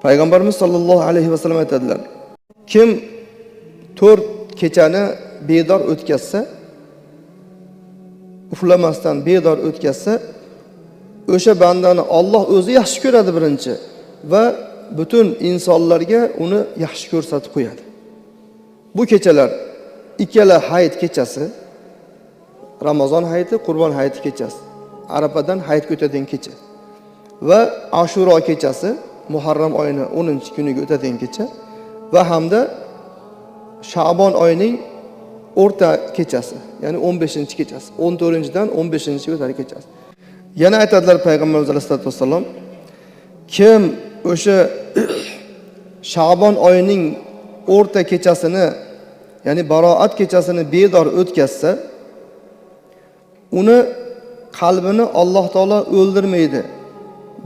Payg'ambarimiz sollallohu alayhi vasallam aytadilar: kim 4 kechani bedor o'tkazsa, uxlamasdan bedor o'tkazsa, o'sha bandani Alloh o'zi yaxshi ko'radi birinchi va butun insonlarga uni yaxshi ko'rsatib qo'yadi. Bu kechalar ikkala hayit kechasi, Ramazon hayiti, Qurbon hayiti kechasi, Arafadan hayit o'tadigan kecha va Ashuro kechasi, Muharram oyining 10-kuniga o'tadigan kecha va hamda Sha'bon oyining o'rta kechasi, ya'ni 15-kechasi, 14-dan 15-ga o'tar kechasi. Yana aytadilar Payg'ambarimiz sollallohu alayhi vasallam: kim o'sha Sha'bon oyining o'rta kechasini, ya'ni Baroat kechasini bedor o'tkazsa, uni qalbini Alloh taolo o'ldirmaydi.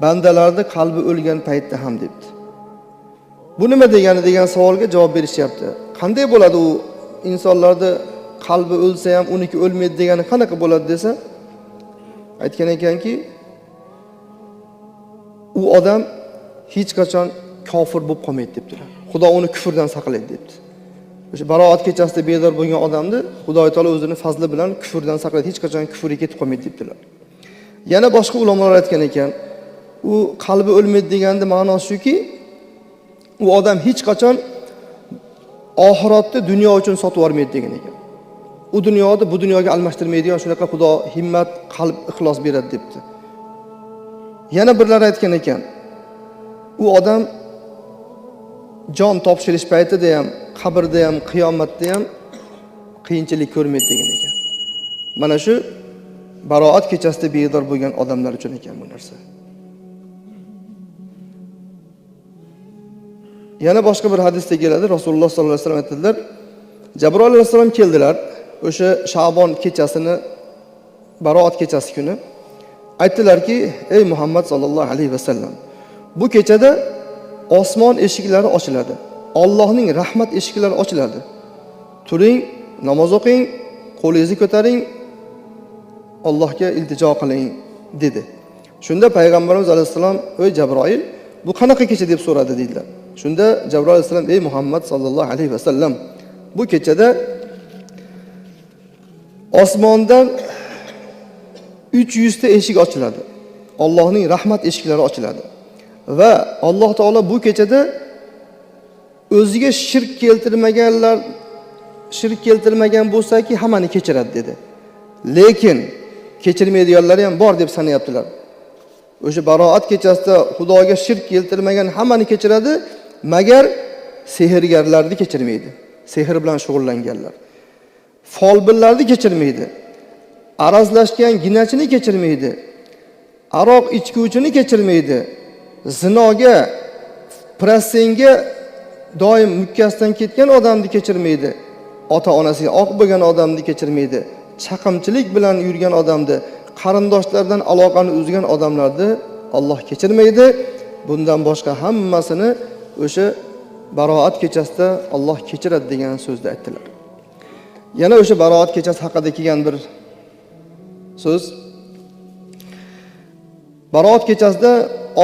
Bandalarning qalbi o'lgan paytda ham debdi. Bu nima degani degan savolga javob berishyapti. Qanday bo'ladi u insonlarning qalbi o'lsa ham uniki o'lmaydi degani qanaqa bo'ladi desa, aytgan ekanki, u odam hech qachon kofir bo'lib qolmaydi debdilar. Xudo uni kufrdan saqlaydi debdi. O'sha Baroat kechasida bedor bo'lgan odamni Xudo taolo o'zining fazli bilan kufrdan saqlaydi, hech qachon kufrga ketib qolmaydi debdilar. Yana boshqa ulamolar aytgan ekan, u qalbi o'lmaydi deganning ma'nosi shuki, u odam hech qachon oxiratni dunyo uchun sotib olmaydi degan ekan. U dunyoni bu dunyoga almashtirmaydigan shunaqa Xudo himmat, qalb, ixlos beradi debdi. Yana birlar aytgan ekan, u odam jon topshirish paytida ham, qabrda ham, qiyomatda ham qiyinchilik ko'rmaydi degan ekan. Mana shu Baroat kechasida bedor bo'lgan odamlar uchun ekan bu narsa. Yana boshqa bir hadisda keladi, Rasululloh sollallohu alayhi vasallam aytadilar: Jabroil alayhisalom keldilar o'sha Sha'bon kechasini, Baroat kechasi kuni. Aytdilarki: "Ey Muhammad sollallohu alayhi vasallam, bu kechada osmon eshiklari ochiladi. Allohning rahmat eshiklari ochiladi. Turing, namoz o'qing, qo'lingizni ko'taring, Allohga iltijo qiling" dedi. Shunda Payg'ambarimiz alayhisalom: "Ey Jabroil, bu qanaqa kecha?" deb so'radi dedilar. Shunda Jabroil alayhisalom: "Ey Muhammad sallallohu alayhi vasallam, bu kechada osmondan 300 ta eshik ochiladi. Allohning rahmat eshiklari ochiladi va Alloh taolo bu kechada o'ziga shirk keltirmagan bo'lsa-ki, hammani kechiradi" dedi. Lekin kechirmaydiganlar ham bor deb sanayaptilar. O'sha Baroat kechasida Xudoga shirk keltirmagan hammani kechiradi, magar sehrgarlarni kechirmaydi. Sehr bilan shug'ullanganlar. Folbinlarni kechirmaydi. Arazlashgan ginachini kechirmaydi. Aroq ichguvchini kechirmaydi. Zinoga, prassenga doim mukkasidan ketgan odamni kechirmaydi. Ota-onasiga oq bo'lgan odamni kechirmaydi. Chaqimchilik bilan yurgan odamni, qarindoshlardan aloqani uzgan odamlarni Alloh kechirmaydi. Bundan boshqa hammasini o'sha Baroat kechasida Alloh kechiradi degan so'zni aytdilar. Yana o'sha Baroat kechasi haqida kelgan bir so'z. Baroat kechasida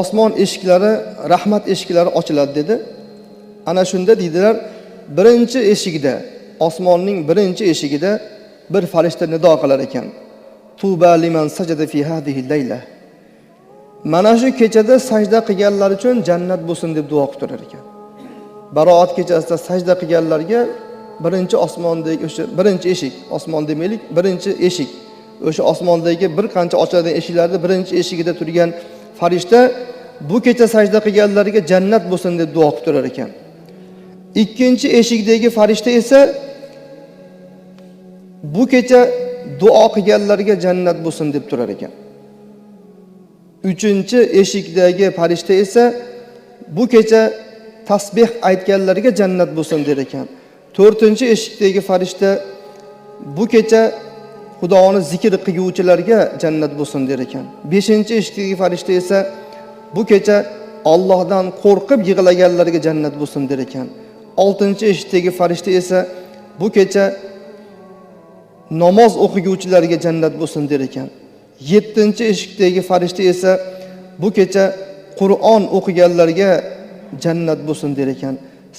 osmon eshiklari, rahmat eshiklari ochiladi dedi. Ana shunda deydilar, birinchi eshigida, osmonning birinchi eshigida bir farishta nido qilar ekan. Tuba liman sajada fi hadhihi layla. Mana shu kechada sajda qilganlar uchun jannat bo'lsin deb duo qilib ekan. Baroat kechasida sajda qilganlarga birinchi osmondagi o'sha birinchi eshik, osmon demaylik, birinchi eshik, o'sha osmondagi bir qancha ochiladigan eshiklarning birinchi eshigida turgan farishta bu kecha sajda qilganlarga jannat bo'lsin deb duo qilib turar ekan. Ikkinchi eshikdagi farishta esa bu kecha duo qilganlarga jannat bo'lsin deb turar ekan. Uchinchi eshikdagi farishta esa bu kecha tasbih aytganlarga jannat bo'lsin der ekan. To'rtinchi eshikdagi farishta bu kecha Xudoni zikr qiluvchilarga jannat bo'lsin der ekan. Beshinchi eshikdagi farishta esa bu kecha Allohdan qo'rqib yig'laganlarga jannat bo'lsin der ekan. Oltinchi eshikdagi farishta esa bu kecha namoz o'qiguvchilarga jannat bo'lsin der ekan. 7-eshikdagi farishta esa bu kecha Qur'on o'qiganlarga jannat bo'lsin der ekan.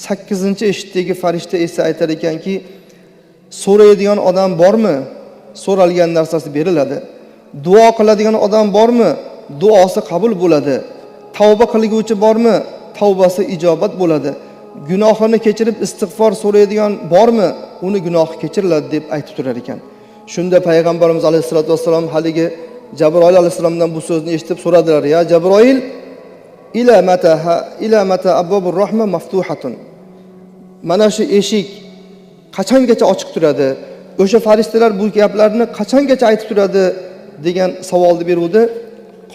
8-eshikdagi farishta esa aytar ekanki, so'raydigan odam bormi? So'ralgan narsasi beriladi. Duo qiladigan odam bormi? Duosi qabul bo'ladi. Tavba qilguvchi bormi? Tavbasi ijobat bo'ladi. Gunohini kechirib istig'for so'raydigan bormi? Uni gunohi kechiriladi deb aytib turar ekan. Shunda payg'ambarimiz alayhisolatu vassalom haligi Jabroil alayhisalomdan bu so'zni eshitib so'radilar: "Ya Jabroil, ila mata abwabur rahma maftuhatun." Mana shu eshik qachongacha ochiq turadi? O'sha farishtalar bu gaplarni qachongacha aytib turadi degan savolni beruvdi.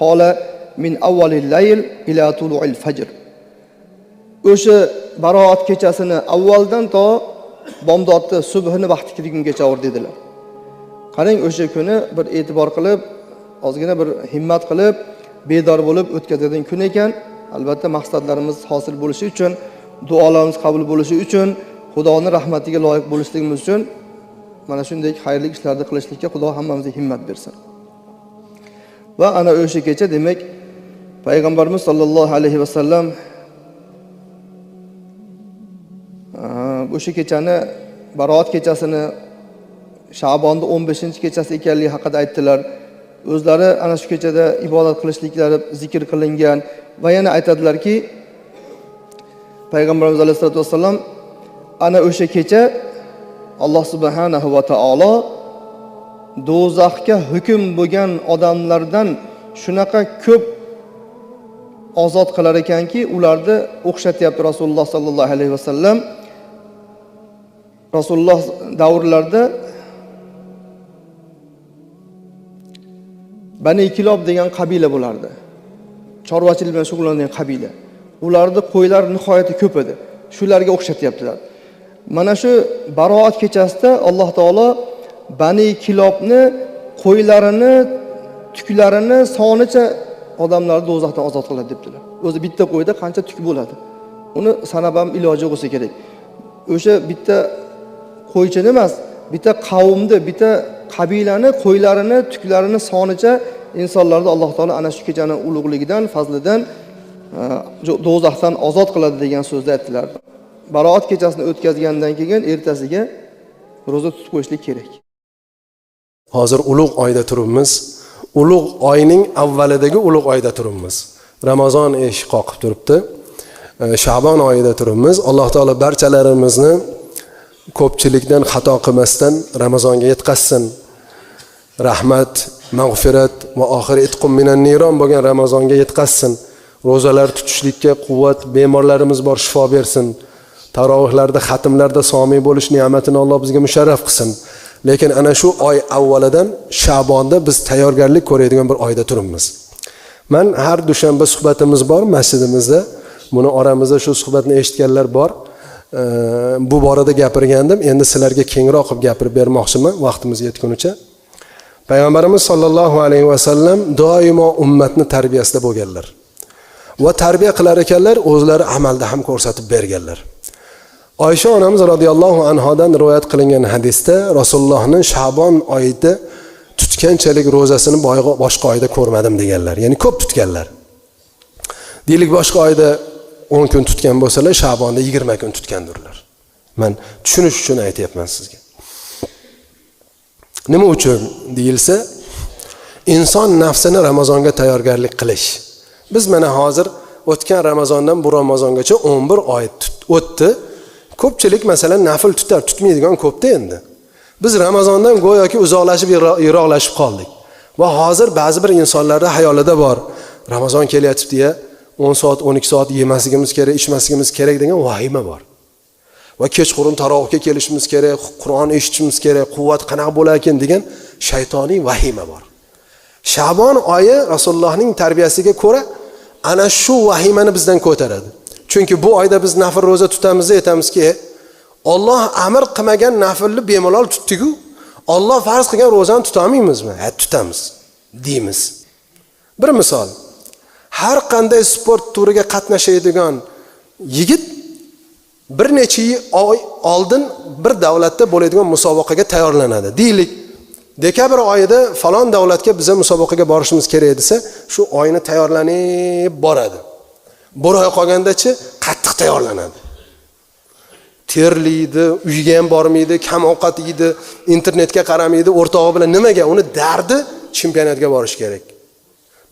Qola min awwalil layl ila tulu'il fajr. O'sha baroat kechasini avvaldan to bomdodni subhini vaqti kirgungacha or dedilar. Qarang, o'sha kuni bir e'tibor qilib, ozgina bir himmat qilib, bedor bo'lib o'tkazadigan kun ekan. Albatta maqsadlarimiz hosil bo'lishi uchun, duolarimiz qabul bo'lishi uchun, Xudoning rahmatiga loyiq bo'lishligimiz uchun mana shunday xayrli ishlarni qilishlikka Xudo hammamizga himmat bersin. Va ana o'sha kecha demak payg'ambarimiz sollallohu alayhi vasallam o'sha kechani, baroat kechasini Sha'bonning 15-kechasi ekanligi haqida aytdilar. O'zlari ana shu kechada ibodat qilishliklari zikr qilingan va yana aytadilarki, payg'ambarimiz alayhisolatu vasallam ana o'sha kecha Alloh subhanahu va taolo do'zaxga hukm bo'lgan odamlardan shunaqa ko'p ozod qilar ekanki, ularni o'xshatyapti Rasululloh sallallohu alayhi vasallam. Rasululloh davrlarida Bani Kilob degan qabila bo'lardi. Chorvachilik bilan shug'ullangan qabila. Ularning qo'ylari nihoyatda ko'p edi. Shularga o'xshatyaptilar. Mana shu baroat kechasida Alloh taolo Bani Kilobni qo'ylarini, tuklarini sonicha odamlarni do'zaxdan ozod qiladi debdilar. O'zi bitta qo'yda qancha tuk bo'ladi? Uni sanab ham iloji bo'lsa kerak. O'sha bitta qo'ychini emas, bitta qavmni, bitta qabilani qo'ylarini, tuklarini sonicha insonlarni Alloh taolo ana shu kechaning ulug'ligidan, fazlidan do'zaxdan ozod qiladi degan so'zni aytdilar. Baroat kechasini o'tkazgandan keyin ertasiga roza tutib qo'yishlik kerak. Hozir ulug' oyda turibmiz. Ulug' oyning avvalidagi ulug' oyda turibmiz. Ramazon eshik qoqib turibdi. Sha'bon oyida turibmiz. Alloh taolo barchalarimizni ko'pchilikdan xato qilmasdan Ramazonga yetkazsin. Rahmat, mag'firat va oxir itqum minan niron bo'lgan Ramazonga yetkazsin. Ro'zalar tutishlikka quvvat, bemorlarimiz bor shifo bersin. Tarovihlarda, xatmlarda somiy bo'lish ne'matini Alloh bizga musharraf qilsin. Lekin ana shu oy avvalidan Sha'bonda biz tayyorgarlik ko'radigan bir oyda turibmiz. Men har dushanba suhbatimiz bor masjidimizda. Buni oramizda shu suhbatni eshitganlar bor. Bu borada gapirgandim. Endi sizlarga kengroq qilib gapirib bermoqchiman vaqtimiz yetgunicha. Payg'ambarimiz sollallohu alayhi vasallam doimo ummatni tarbiyasida bo'lganlar. Va tarbiya qilar ekanlar, o'zlari amalda ham ko'rsatib berganlar. Oysha onamiz radhiyallohu anhodan rivoyat qilingan hadisda Rasulullohning Sha'bon oyida tutganchalik ro'zasini boshqa oyda ko'rmadim deganlar. Ya'ni ko'p tutganlar. Deylik boshqa oyda 10 kun tutgan bo'lsalar, Sha'bonda 20 kun tutgandirlar. Men tushunish uchun aytayapman sizga. Nima uchun deyilsa, inson nafsini Ramazonga tayyorgarlik qilish. Biz mana hozir o'tgan Ramazondan bu Ramazongacha 11 oy o'tdi. Ko'pchilik masalan nafil tutar, tutmaydigan ko'pda endi. Biz Ramazondan go'yoki uzoqlashib, yiroqlashib qoldik. Va hozir ba'zi bir insonlarda hayolida bor. Ramazon kelyapti deya 10 soat, 12 soat yemasligimiz kerak, ichmasligimiz kerak degan vahima bor. Va kechqurun tarovihga kelishimiz kerak, Qur'on eshitishimiz kerak, quvvat qanaqa bo'larkan degan shaytoniy vahima bor. Sha'bon oyi Rasulullohning tarbiyasiga ko'ra ana shu vahimani bizdan ko'taradi. Chunki bu oyda biz nafil roza tutamiz, aytamizki, Alloh amr qilmagan nafilni bemalol tutdik-ku, Alloh farz qilgan rozani tutamoymizmi? Ha, tutamiz, deymiz. Bir misol, har qanday sport turiga qatnashadigan yigit bir necha oy oldin bir davlatda bo'ladigan musobaqaga tayyorlanadi. Deylik, dekabr oyida falon davlatga biza musobaqaga borishimiz kerak desa, shu oyni tayyorlanib boradi. Bir oy qolgandachi qattiq tayyorlanadi. Terlaydi, uyga ham bormaydi, kam ovqat yeydi, internetga qaramaydi, o'rtog'i bilan nimaga? Uni dardi chempionatga borish kerak.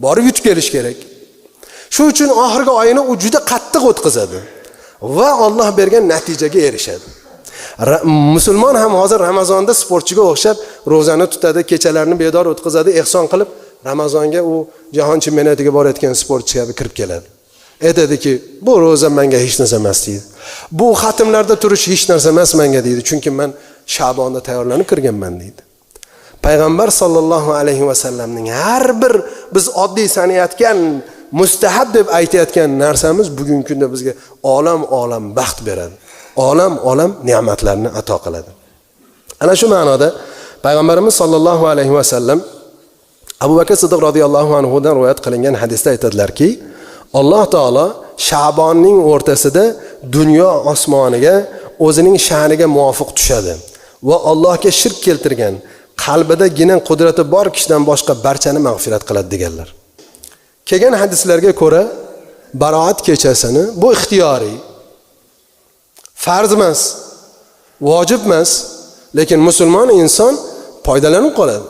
Borib yutib kelish kerak. Shu uchun oxirgi oyini u juda qattiq o'tkazadi va Alloh bergan natijaga erishadi. Musulmon ham hozir Ramazonda sportchiga o'xshab ro'zani tutadi, kechalarni bedor o'tkazadi, ehson qilib Ramazonga u jahon chempionatiga borayotgan sportchi kabi kirib keladi. Aytadiki, bu ro'za menga hech narsa emas deydi. Bu xatmlarda turish hech narsa emas menga deydi, chunki men Sha'bonda tayyorlanib kirganman deydi. Payg'ambar sollallohu alayhi va sallamning har bir biz oddiy sanayotgan mustahab deb aytayotgan narsamiz bugungi kunda bizga olam baxt beradi. Olam ne'matlarni ato qiladi. Ana shu ma'noda Payg'ambarimiz sollallohu alayhi va sallam Abu Bakr Siddiq radhiyallohu anhu dan rivoyat qilingan hadisda aytadilarki, Alloh taolo Sha'bonning o'rtasida dunyo osmoniga o'zining sha'niga muvofiq tushadi va Allohga shirk keltirgan, qalbida gina qudrati bor kishidan boshqa barchani mag'firat qiladi deganlar. Kelgan hadislarga ko'ra Baroat kechasini bu ixtiyoriy, farz emas, vojib emas, lekin musulmon inson foydalanib qoladi.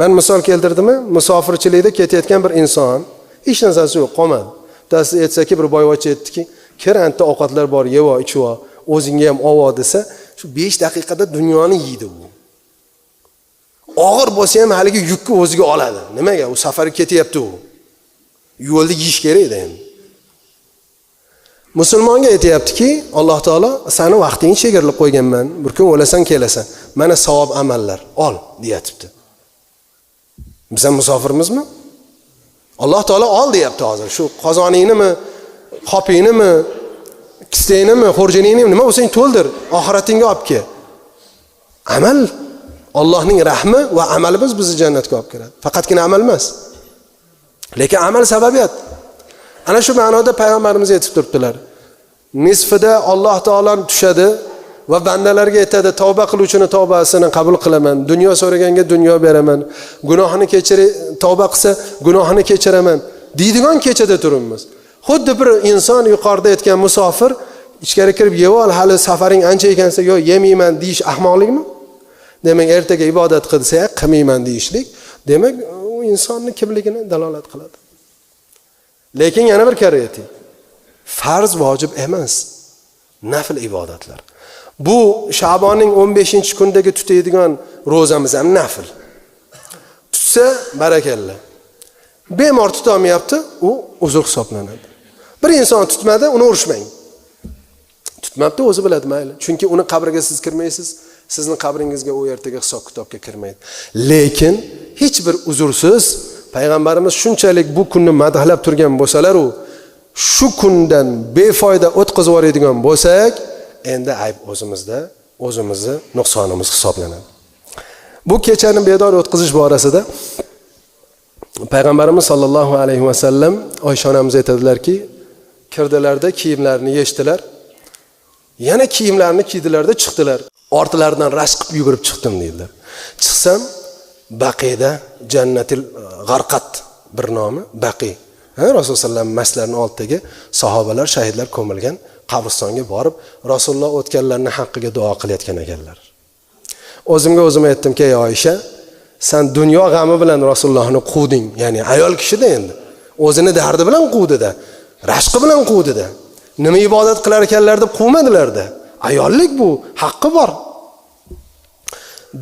Men misol keltirdimmi? Musofirchilikda ketayotgan bir inson hech narsasi yo'q, qolmadi. Dasi aytsaki bir boyvachcha aytdiki, "Kiranta ovqatlar bor, yeva, ichva, o'zingga ham olvo" desa, shu 5 daqiqada dunyoni yeydi u. Og'ir bo'lsa ham haligi yukni o'ziga oladi. Nimaga? U safarga ketyapti u. Yo'lda yeyish kerak edi endi. Musulmonga aytayaptiki, Alloh taolo seni vaqtingni chegaralab qo'yganman. Bir kun o'lasan, kelasan. Mana savob amallar, ol, deyapti. Biz ham musofirmizmi? Alloh taolo ol deyapti hozir. Shu qozoninimi, qopinimi, kistenimi, xo'rjiningni nima bo'lsang to'ldir, oxiratingga olib kel. Amal Allohning rahmi va amalimiz bizni jannatga olib kiradi. Faqatgina amal emas. Lekin amal sababiyat. Ana shu ma'noda payg'ambarimiz aytib turibdilar. Nisfida Alloh taolon tushadi va bandalarga aytadi, tavba qiluvchini tavbasini qabul qilaman, dunyo so'raganga dunyo beraman, gunohini kechiri, tavba qilsa gunohini kechiraman deydigan kechada turibmiz. Xuddi bir inson yuqorida aytgan musofir ichkari kirib yevol, hali safaring ancha ekansa, yo yemayman deyish ahmoqlikmi? Demak, ertaga ibodat qilsa, qilmayman deyishlik, demak, u insonning kimligini dalolat qiladi. Lekin yana bir karra ayting. Farz vojib emas, nafl ibodatlar. Bu Sha'bonning 15-kundagi tutadigan ro'zamiz ham nafl. Tutsa barakalla. Bemor tutolmayapti, u uzr hisoblanadi. Bir inson tutmadi, uni urishmang. Tutmabdi, o'zi biladi, mayli. Chunki uni qabriga siz kirmaysiz, sizning qabringizga u ertaga hisob-kitobga kirmaydi. Lekin hech bir uzrsiz payg'ambarimiz shunchalik bu kunni madhlab turgan bo'lsalar, u shu kundan befoyda o'tkazib yuboradigan bo'lsak, endi ayb o'zimizda, o'zimizni nuqsonimiz hisoblanadi. Bu kechani bedor o'tkazish borasida payg'ambarimiz sollallohu alayhi va sallam Oysha onamiz aytadilarki, kirdilarda kiyimlarini yechdilar. Yana kiyimlarini kiydilarda chiqdilar. Ortlaridan rashq qilib yugurib chiqdim dedilar. Chiqsam Baqida Jannatil G'arqat bir nomi Baqi. Rasululloh sallam maslarning oldidagi sahobalar, shahidlar ko'milgan qabristonga borib, Rasululloh o'tganlarning haqqiga duo qilayotgan ekanlar. O'zimga o'zim aytdimki, ey Oysha, sen dunyo g'ami bilan Rasulullohni quvding. Ya'ni ayol kishida endi o'zini dardi bilan quvdi-da, rashqi bilan quvdi-da. Nima ibodat qilar ekanlar deb quvmadilar-da. Ayollik bu, haqqi bor.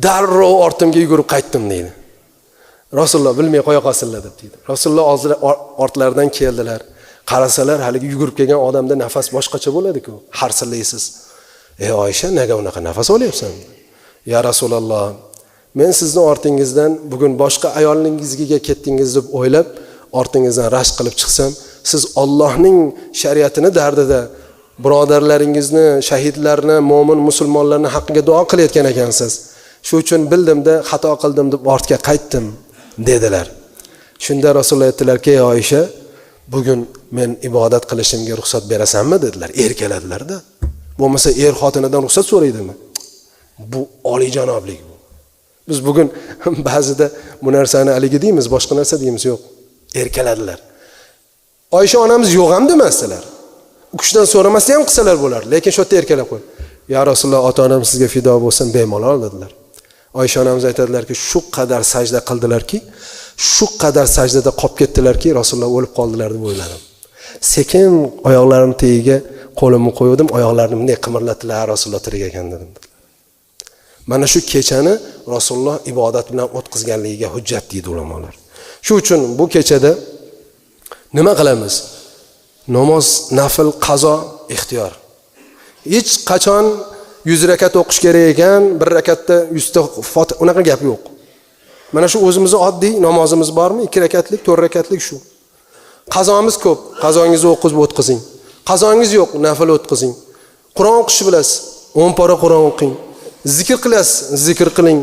Darrov ortimga yugurib qaytdim deydi. Rasululloh bilmay qo'ya qolsinlar deb deydi. Rasululloh ortlaridan keldilar. Qarasalar, haligi yugurib kelgan odamda nafas boshqacha bo'ladi-ku. Harsilaysiz. Ey Oysha, nega unaqa nafas olyapsan? Ya Rasululloh, men sizni ortingizdan bugun boshqa ayolingizga ketdingiz deb o'ylab, ortingizdan rashq qilib chiqsam, siz Allohning shariatini dardida birodarlaringizni, shahidlarni, mo'min musulmonlarni haqqiga duo qilayotgan ekansiz. Shu uchun bildimda xato qildim deb ortga qaytdim dedilar. Shunda Rasululloh aytdilar-ki, ey Oysha, bugun men ibodat qilishimga ruxsat berasanmi dedilar. Erkaladilar-da. Bo'lmasa xotinidan ruxsat so'raydimi? Bu olijanoblik bu. Biz bugun ba'zida bu narsani aligi deymiz, boshqa narsa deymiz, yo'q. Erkaladilar. Oysha onamiz yo'q ham demasdilar. u kishidan so'ramasdan ham qilsalar bo'lar, lekin shu yerda erkalab qo'y. Ya Rasululloh, ota-onam sizga fido bo'lsin, bemalol dedilar. Oysha onamiz aytadilarki, shu qadar sajda qildilarki, shu qadar sajdada qolib ketdilarki, Rasululloh o'lib qoldilar deb o'yladim. Sekin oyoqlarim tagiga qo'limni qo'ydim, oyoqlarim bunday qimirlatdilar, Rasululloh tirik ekan dedim. Mana shu kechani Rasululloh ibodat bilan o'tkazganligiga hujjat deydi ulamolar. Shu uchun bu kechada nima qilamiz? Namoz, nafl, qazo ixtiyor. Hech qachon 100 rakat o'qish kerak ekan, bir rakatda 100 ta Fotiha, unaqa gap yo'q. Mana shu o'zimizning oddiy namozimiz bormi? 2 rakatlik, 4 rakatlik shu. Qazomiz ko'p, qazongizni o'tkazing. Qazongiz yo'q, nafl o'tkazing. Qur'on o'qishni bilasiz, 10 pora Qur'on o'qing. Zikr qilasiz, zikr qiling.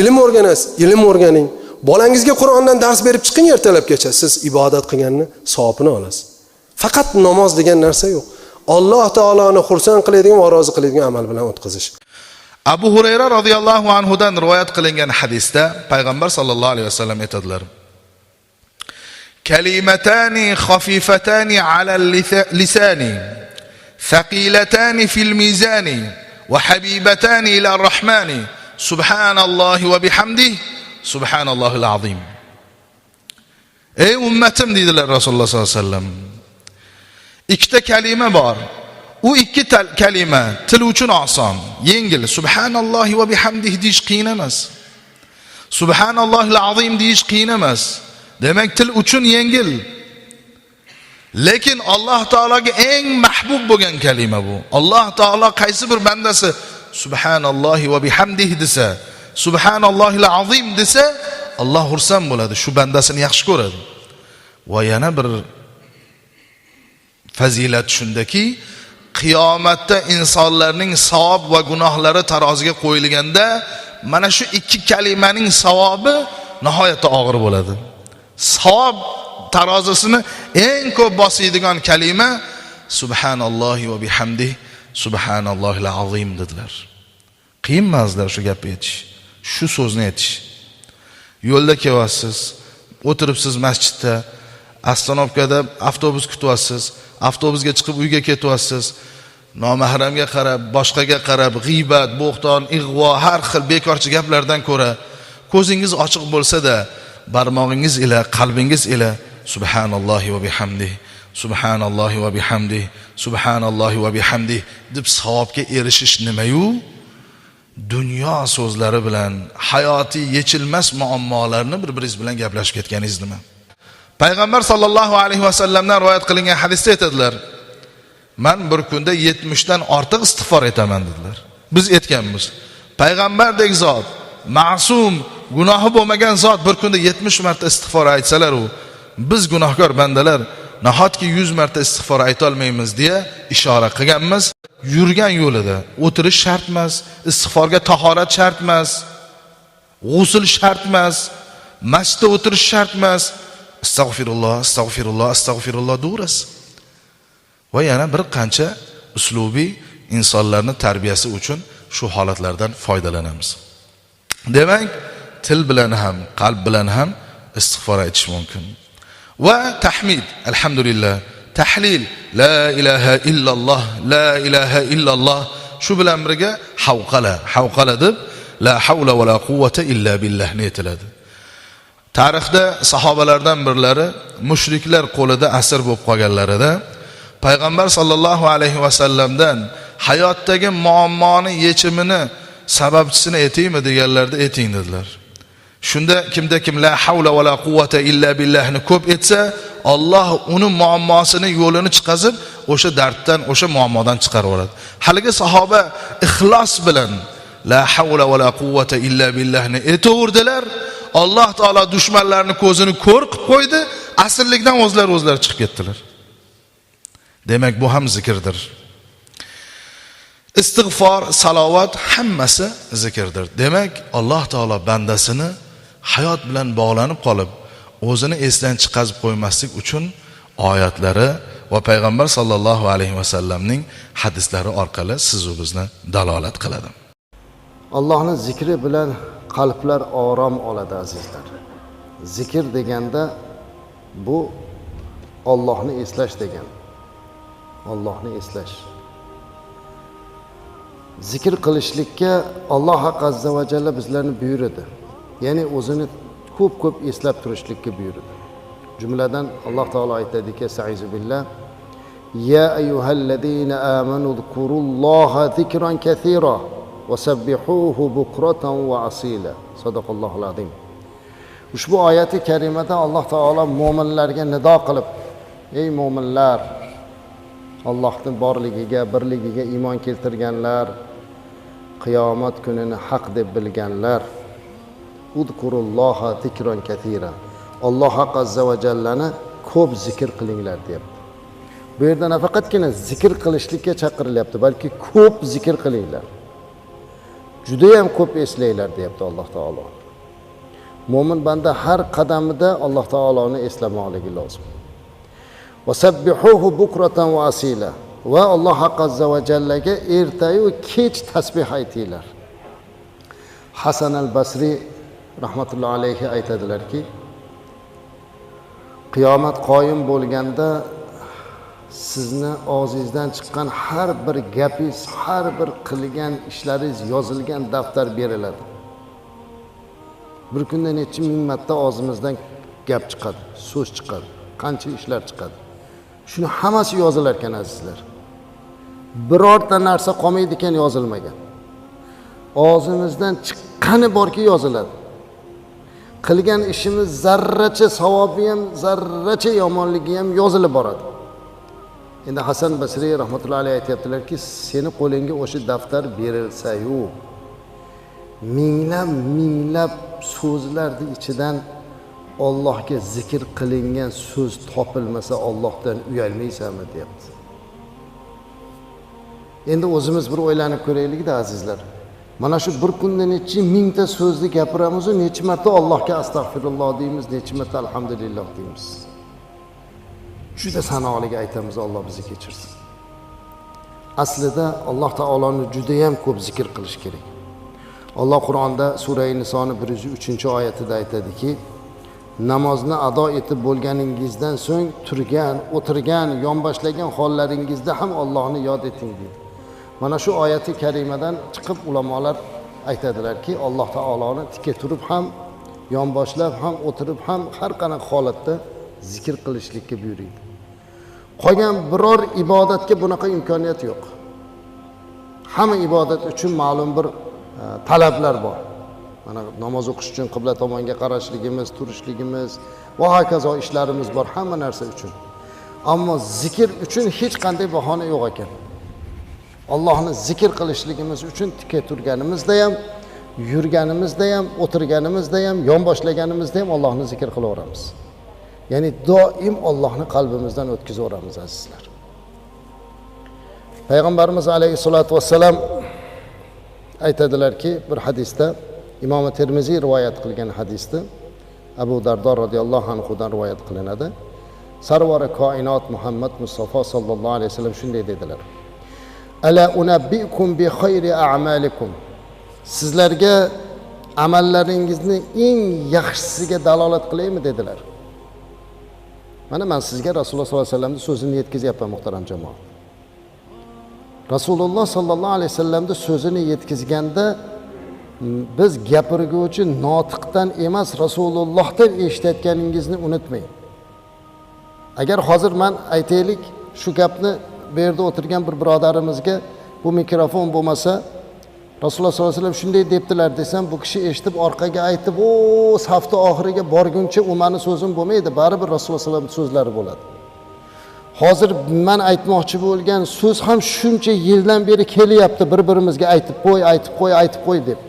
Ilm o'rganasiz, ilm o'rganing. Bolangizga Qur'ondan dars berib chiqing ertalabgacha, siz ibodat qilganni savobini olasiz. Faqat namoz degan narsa yo'q. Alloh taoloni xursand qiladigan va rozi qiladigan amal bilan o'tkazish. Abu Hurayra radhiyallohu anhu dan rivoyat qilingan hadisda payg'ambar sallallohu alayhi vasallam aytadilar: Kalimatani khafifatani ala lisani, thaqilatani fil mizani, va habibatani ila ar-rahmani, subhanallohi va bihamdihi, subhanallohil azim. Ey ummatim dedilar Rasululloh sallallohu alayhi vasallam. Ikkita kalima bor. U ikki kalima til uchun oson, yengil. Subhanallohi va bihamdihi deyish qiyin emas. Subhanallohil azim deyish qiyin emas. Demak til uchun yengil. Lekin Alloh taologa eng mahbub bo'lgan kalima bu. Alloh taolo qaysi bir bandasi subhanallohi va bihamdihi desa, subhanallohil azim desa, Alloh xursand bo'ladi, shu bandasini yaxshi ko'radi. Va yana bir fazilat shundaki, qiyomatda insonlarning savob va gunohlari taroziga qo'yilganda mana shu ikki kalimaning savobi nihoyatda og'ir bo'ladi. Savob tarozisini eng ko'p bosadigan kalima subhanallohi va bihamdihi, subhanallohil azim dedilar. Qiyin emaslar shu gapni aytish, shu so'zni aytish. Yo'lda kelyapsiz, o'tiribsiz masjidda, avtomobilda avtobus kutyapsiz, avtobusga chiqib uyga ketyapsiz, nomahramga qarab, boshqaga qarab, g'iybat, bo'xton, ig'vo, har xil bekorchi gaplardan ko'ra ko'zingiz ochiq bo'lsa-da, barmog'ingiz ila, qalbingiz ila subhanallohi va bihamdihi, subhanallohi va bihamdihi, subhanallohi va bihamdihi deb savobga erishish nima-yu? Dunyo so'zlari bilan hayotiy yechilmas muammolarni bir-biringiz bilan gaplashib ketganingiz nima? Payg'ambar sallallohu alayhi vasallamdan rivoyat qilingan hadisda aytadilar: "Men bir kunda 70 dan ortiq istig'for etaman" dedilar. Biz aytganmiz. Payg'ambardek zot, ma'sum, gunohi bo'lmagan zot bir kunda 70 marta istig'for aytsalar, u biz gunohkor bandalar nahotki 100 marta istig'for ayta olmaymiz deya ishora qilganmiz. Yurgan yo'lida o'tirish shart emas, istig'forga tahorat shart emas, g'usl shart emas, masjidda o'tirish shart emas. Astagfirulloh, astagfirulloh, astagfirulloh deymiz. Va yana bir qancha uslubiy insonlarning tarbiyasi uchun shu holatlardan foydalanamiz. Demak, til bilan ham, qalb bilan ham istig'for aytish mumkin. Va tahmid, alhamdulillah, tahlil, la ilaha illalloh, la ilaha illalloh, shu bilan birga havqala deb la havla va la quvvata illa billah ni aytiladi. Tarixda sahobalardan birlari mushriklar qo'lida asir bo'lib qolganlarida payg'ambar sallallohu alayhi vasallamdan hayotdagi muammoni yechimini sababchisini aytaymi deganlarda ayting dedilar. Shunda kimda kim la havla va la quvvata illa billahni ko'p etsa, Alloh uni muammosini yo'lini chiqazib, o'sha darddan, o'sha muammodan chiqarib yuboradi. Haligi sahoba ixlos bilan la havla va la quvvata illa billahni aytaverdilar. Alloh taolo dushmanlarning ko'zini ko'r qilib qo'ydi, asrlikdan o'zlari chiqib ketdilar. Demak, bu ham zikrdir. Istig'for, salovat hammasi zikrdir. Demak, Alloh taolo bandasini hayot bilan bog'lanib qolib, o'zini esdan chiqazib qo'ymaslik uchun oyatlari va payg'ambar sallallohu alayhi vasallamning hadislari orqali siz va bizni dalolat qiladi. Allohning zikri bilan qalblar orom oladi azizlar. Zikr deganda bu Allohni eslash degan. Allohni eslash. Zikr qilishlikka Alloh azza va jalla bizlarni buyurdi. Ya'ni o'zini ko'p eslab turishlikka buyurdi. Jumladan Alloh taolo aytadiki, "Sa'izu billah, ya ayyuhallazina amanu zkurulloha zikran kaseera va sabbihuhu bukratan va asila." Sadaqallohul azim. Ushbu oyati karimada Alloh taolo mu'minlarga nido qilib, "Ey mu'minlar, Allohning borligiga, birligiga iymon keltirganlar, qiyomat kunini haq deb bilganlar, udkurulloha zikran kaseera." Alloh azza va jallani ko'p zikr qilinglar deyapti. Bu yerda nafaqatgina zikr qilishlikka chaqirilyapti, balki ko'p zikr qilinglar. Juda ham ko'p eslanglar deyapti Alloh taolo. Mo'min banda har qadamida Alloh taoloni eslamoqligi lozim. Vasabbihuhu bukratan va asila. Va Alloh azza va jallaga ertayu kech tasbih aytinglar. Hasan al-Basri rahmatullohi alayhi aytadilarki, qiyomat qoyim bo'lganda sizni og'zingizdan chiqqan har bir gapingiz, har bir qilgan ishlaringiz yozilgan daftar beriladi. Bir kunda necha ming marta og'zimizdan gap chiqadi, so'z chiqadi, qancha ishlar chiqadi. Shuni hammasi yozilar ekan azizlar. Birorta narsa qolmaydi ekan yozilmagan. Og'zimizdan chiqqani borki yoziladi. Qilgan ishimiz zarracha savobi ham, zarracha yomonligi ham yozilib boradi. Endi Hasan Basri rahmatullohi alayhi aytibdilarki, seni qo'lingga o'sha daftar berilsa-yu, minglab so'zlarning ichidan Allohga zikr qilingan so'z topilmasa Allohdan uyalmaysanmi deyapti. Endi o'zimiz bir o'ylanib ko'raylik-da azizlar. Mana shu bir kunda necha mingta so'zni gapiramiz, necha marta Allohga astag'firulloh deymiz, necha marta alhamdulillah deymiz. Juda sanoqliga aytamiz, Alloh bizni kechirsin. Aslida Alloh taoloni juda ham ko'p zikr qilish kerak. Alloh Qur'onda sura Nisoning 103-oyatida aytadiki, namozni ado etib bo'lganingizdan so'ng turgan, o'tirgan, yonboshlagan hollaringizda ham Allohni yod eting deydi. Mana shu oyati karimadan chiqib ulamolar aytadilarki, Alloh taoloni tika turib ham, yonboshlab ham, o'tirib ham har qanday holatda zikr qilishlikka buyuradi. Qolgan biror ibodatga bunaqa imkoniyat yo'q. Hamma ibodat uchun ma'lum bir talablar bor. Mana namoz o'qish uchun qibla tomonga qarashligimiz, turishligimiz va hokazo ishlarimiz bor hamma narsa uchun. Ammo zikr uchun hech qanday bahona yo'q ekan. Allohni zikr qilishligimiz uchun tika turganimizda ham, yurganimizda ham, o'tirganimizda ham, yonboshlaganimizda ham Allohni zikr qilaveramiz. Ya'ni doim Allohni qalbimizdan o'tkazaveramiz azizlar. Payg'ambarimiz alayhisolatu vassalam aytadilarki, bir hadisda, Imom Termiziy rivoyat qilgan hadisda Abu Dardo radhiyallohu anhudan rivoyat qilinadi. Sarvari koinot Muhammad Mustafa sallallohu alayhi vasallam shunday dedilar: "Ala unabbiukum bi khayri a'malikum." Sizlarga amallaringizni eng yaxshisiga dalolat qilaymi dedilar. Mana men sizga Rasululloh sollallohu alayhi vasallamning so'zini yetkazyapman muhtaram jamoat. Rasululloh sallallohu alayhi vasallamning so'zini yetkazganda biz gapirguvchi notiqdan emas, Rasulullohdan eshitayotganingizni unutmang. Agar hozir men aytaylik, shu gapni bu yerda o'tirgan bir birodarimizga bu mikrofon bo'lmasa, Rasululloh sollallohu alayhi vasallam shunday debdilar desam, bu kishi eshitib orqaga aytib, "O, safning oxiriga borguncha u meni so'zim bo'lmaydi, baribir Rasululloh sollallohu alayhi vasallam so'zlari bo'ladi." Hozir men aytmoqchi bo'lgan so'z ham shuncha yildan beri kelyapti, bir-birimizga aytib qo'y deb.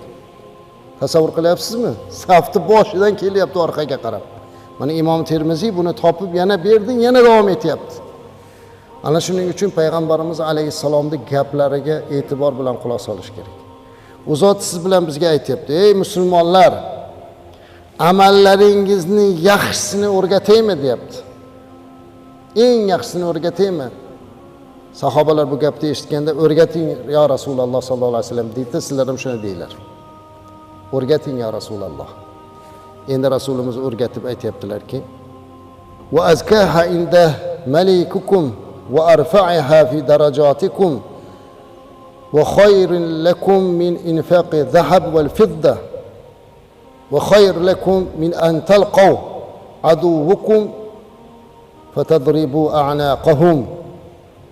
Tasavvur qilyapsizmi? Safning boshidan kelyapti orqaga qarab. Mana Imom Termiziy buni topib yana berdi, yana davom etyapti. Ana shuning uchun payg'ambarimiz alayhissalomning gaplariga e'tibor bilan quloq solish kerak. U zot siz bilan bizga aytibdi: "Ey musulmonlar, amallaringizni yaxshisini o'rgataymi?" deyapti. Eng yaxshisini o'rgataymi? Sahobalar bu gapni eshitganda, "O'rgating yo Rasululloh sallallohu alayhi vasallam" deydi, sizlar ham shuni deylar. O'rgating yo Rasululloh. Endi Rasulimiz o'rgatib aytibdilarki: "Va azkaha inda malikukum وأرفعها في درجاتكم وخير لكم من إنفاق الذهب والفضة وخير لكم من أن تلقوا عدوكم فتضربوا أعناقهم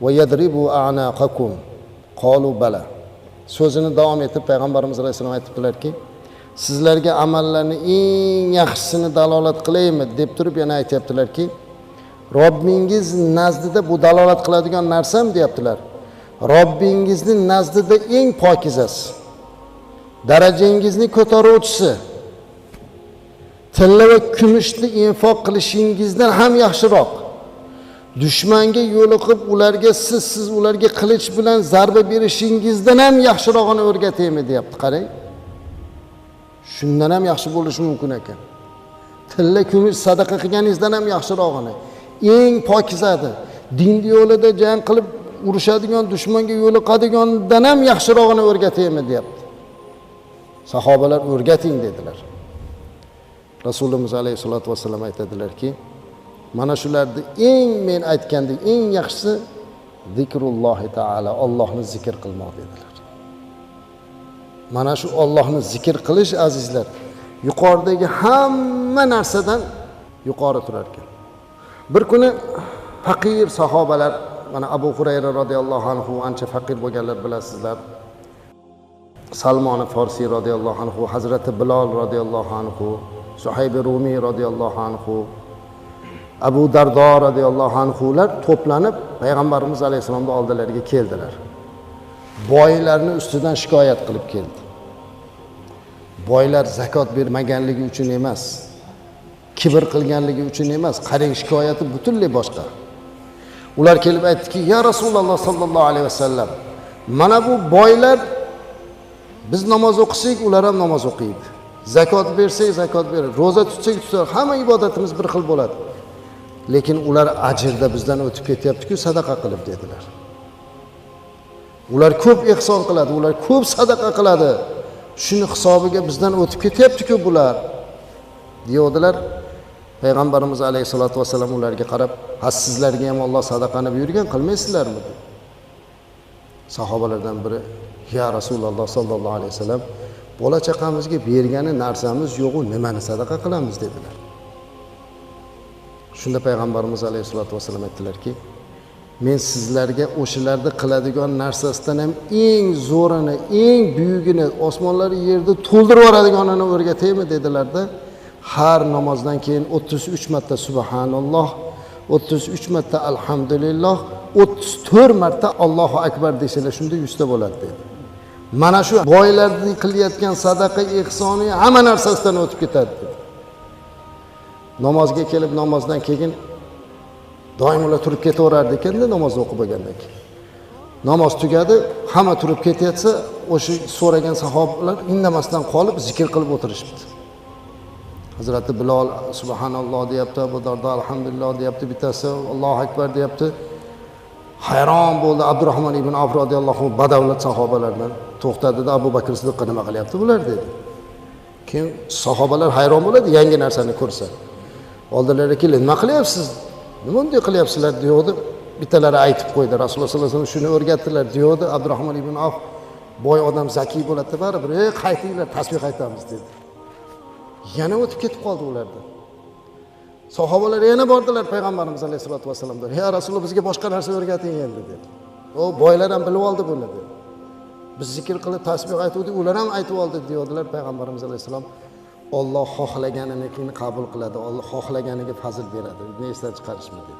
ويضربوا أعناقكم قالوا بلى. Sözünü davom etib payg'ambarimiz alayhisalom aytibdilarki, sizlarga amallarni eng yaxshisini dalolat qilaymi deb turib yana aytibdilarki, Robbingiz nazdida bu dalolat qiladigan narsam deyaptilar. Robbingizning nazdida eng pokizasi, darajangizni ko'taruvchisi, tilla va kumushni infoq qilishingizdan ham yaxshiroq. Dushmanga yo'liqib ularga siz ularga qilich bilan zarba berishingizdan ham yaxshirog'ini o'rgataymi deyapti. Qarang. Shundan ham yaxshi bo'lishi mumkin ekan. Tilla kumush sadaqa qilganingizdan ham yaxshirog'ini, eng pokizadi, din yo'lida jang qilib urushadigan, dushmanga yo'liqadigandan ham yaxshirog'ini o'rgataymi deyapti. Sahobalar o'rgating dedilar. Rasululloh alayhisolatu vasallam aytadilarki, mana shularni eng men aytgandek eng yaxshisi zikrullohi taala, Allohni zikr qilmoq dedilar. Mana shu Allohni zikr qilish azizlar, yuqoridagi hamma narsadan yuqori turar ekan. Bir kuni faqir sahobalar, mana Abu Hurayra radhiyallohu anhu ancha faqir bo'lganlar bilasizlar. Salmon Farsi radhiyallohu anhu, Hazrati Bilol radhiyallohu anhu, Suhayb Rumi radhiyallohu anhu, Abu Dardo radhiyallohu anhular to'planib payg'ambarimiz alayhisolamning oldilariga keldilar. Boylarning ustidan shikoyat qilib keldi. Boylar zakot bermaganligi uchun emas, kibr qilganligi uchun emas, qarang shikoyati butunlay boshqa. Ular kelib aytdiki, "Ya Rasululloh sallallohu alayhi vasallam, mana bu boylar biz namoz o'qisak, ular ham namoz o'qiydi. Zakot bersak, zakot beradi. Roza tutsak, tutadi. Hamma ibodatimiz bir xil bo'ladi. Lekin ular ajrda bizdan o'tib ketyapti-ku, sadaqa qilib" dedilar. Ular ko'p ihson qiladi, ular ko'p sadaqa qiladi. Shuni hisobiga bizdan o'tib ketyapti-ku bular. Deyodilar. Payg'ambarimiz alayhisolatu vasallam ularga qarab, "Ha, sizlarga ham Alloh sadaqani buyurgan, qilmaysizlarmi?" dedi. Sahobalardan biri, "Ya Rasululloh sallallohu alayhi vasallam, bola chaqamizga bergani narsamiz yo'q-u, nimani sadaqa qilamiz?" dedilar. Shunda payg'ambarimiz alayhisolatu vasallam aytdilarki, "Men sizlarga o'shalarda qiladigan narsasidan ham eng zo'rini, eng buyugini, osmonlar yerni to'ldirib yoradiganini o'rgataymi?" dedilarda, har namozdan keyin 33 marta subhanalloh, 33 marta alhamdulillah, 34 marta Allohu akbar desanglar shunda 100 ta bo'ladi dedi. Mana shu boylarning qilayotgan sadaqa ihsoni hamma narsasidan o'tib ketadi dedi. Namozga kelib namozdan keyin doim ular turib ketaverar ekanda namoz o'qib bo'lgandan keyin. Namoz tugadi, hamma turib ketayotsa, o'sha so'ragan sahobalar indamasdan qolib zikr qilib o'tirishibdi. Hazrati Bilol subhanalloh deyapti, Abu Dardo alhamdulillah deyapti, bittasi Allohu akbar deyapti. Hayron bo'ldi Abdurrahmon ibn Avf radhiyallohu anhu, badavlat sahobalardan. To'xtadida Abu Bakr Siddiq nima qilyapti bular dedi. Keyin sahobalar hayron bo'ladi yangi narsani ko'rsa. Oldilariga kelib, "Nima qilyapsiz? Nima bunday qilyapsizlar?" deydi. Bittalari aytib qo'ydi. Rasululloh sollallohu alayhi vasallam shuni o'rgatdilar deydi. Abdurrahmon ibn Avf, boy odam zakiy bo'ladi, baribir, qaytinglar, tasbih aytamiz dedi. Yana o'tib ketib qoldi ularda. Sahobalar yana bordilar payg'ambarimiz alayhisolatu vasallamga. "Ya Rasululloh, bizga boshqa narsa o'rgating endi" dedi. O boylar ham bilib oldi buni dedi. Biz zikr qilib tasbih aytuvdik, ular ham aytib oldi deydilar payg'ambarimiz alayhisalom. Alloh xohlaganiniki qabul qiladi, Alloh xohlaganiga fazl beradi. Buni esdan chiqarishmaydi.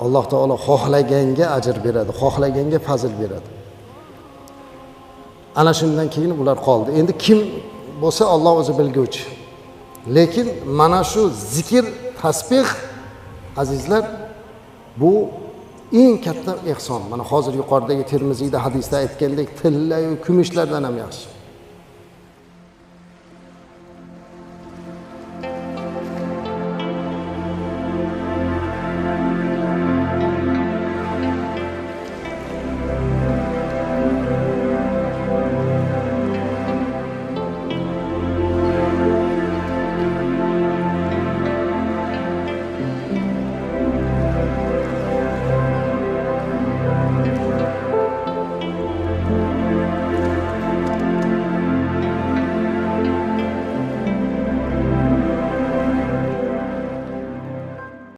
Alloh taolo xohlaganga ajr beradi, xohlaganga fazl beradi. Ana shundan keyin ular qoldi. Endi kim bo'lsa Alloh o'zi bilguvchi. Lekin mana shu zikr, tasbih azizlar, bu eng katta ihson. Mana hozir yuqoridagi Termiziyda hadisda aytgandek, tilla va kumushlardan ham yaxshi.